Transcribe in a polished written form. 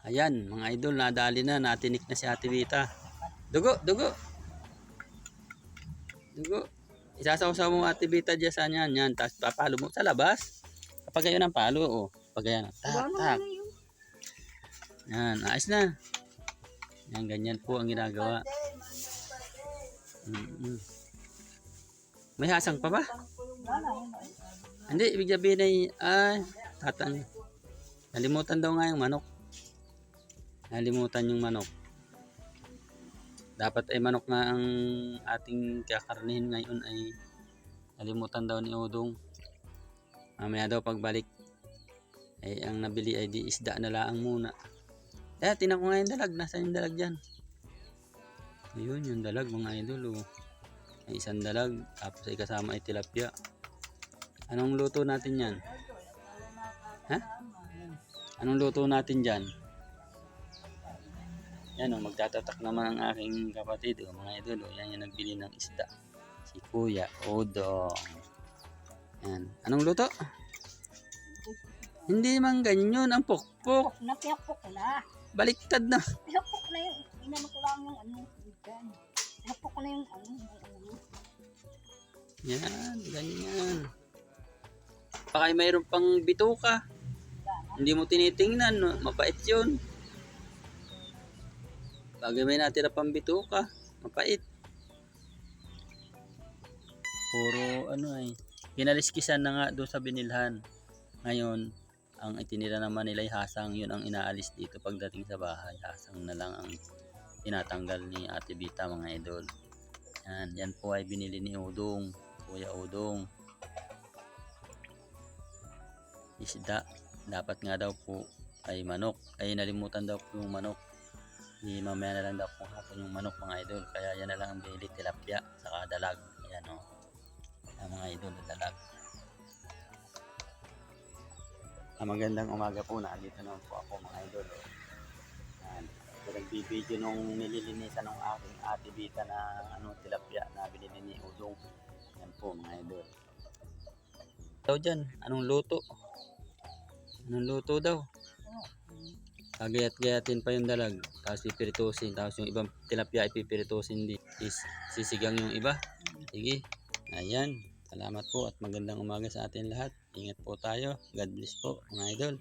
Ayan, mga idol, nadali na, natinik na si Ate Vita. Dugo, dugo. Dugo. Isasawsaw mo Ate Vita dyan sa yan. Yan, tapos papalo mo sa labas. Kapag kayo ng palo, oh. Kapag yan, tak, tak. Yan, ayos na. Yan, ganyan po ang ginagawa. May hasang pa ba? Hindi, ibig sabihin ay, tatang. Nalimutan daw nga yung manok. Nalimutan yung manok. Dapat ay manok nga ang ating kakarnihin ngayon ay nalimutan daw ni Udong. Mamaya daw pagbalik ay ang nabili ay di isda na laang muna. Tinan ko nga yung dalag. Nasaan yung dalag dyan? Ayun yung dalag mga idol. Oh. May isang dalag tapos ay kasama ay tilapia. Anong luto natin yan? Ha? Anong luto natin dyan? Yan o, magtatatak naman ang aking kapatid o mga idol. O, yan yung nagbili ng isda. Si Kuya Udong. Yan. Anong luto? Hindi man ganyan. Ang pukpok. Napiyakpok ko na. Baliktad na. Piyakpok na yung, inano ko lang yung ano. Piyakpok ko na yung ano. Yan, ganyan. Baka mayroon pang bituka. Hindi mo tinitingnan. No? Mapait yun. Bagay may natira pang bituka. Mapait. Puro ano ay. Pinaliskisan na nga doon sa binilhan. Ngayon, ang itinira naman nila ay hasang. Yun ang inaalis dito pagdating sa bahay. Hasang na lang ang tinatanggal ni Ate Vita mga idol. Yan, yan po ay binili ni Udong. Kuya Udong. Isda. Dapat nga daw po ay manok. Ay nalimutan daw po yung manok. Di mamaya na lang daw po hapon yung manok mga idol. Kaya yan na lang ang binili, tilapia, saka dalag. Ayan o. Ang mga idol, dalag. Magandang umaga po. Nandito naman po ako mga idol. Ayan. Nagbibideo nung nililinisan ng aking Ate Vita na tilapia na binili ni Udong. Ayan po mga idol. Daw dyan, anong luto? Anong luto daw? Gagayat-gayatin pa yung dalag, tapos pipiritusin, tapos yung ibang tilapia ipipiritusin din. Sisigang yung iba. Sige, ayan. Salamat po at magandang umaga sa atin lahat. Ingat po tayo. God bless po mga idol.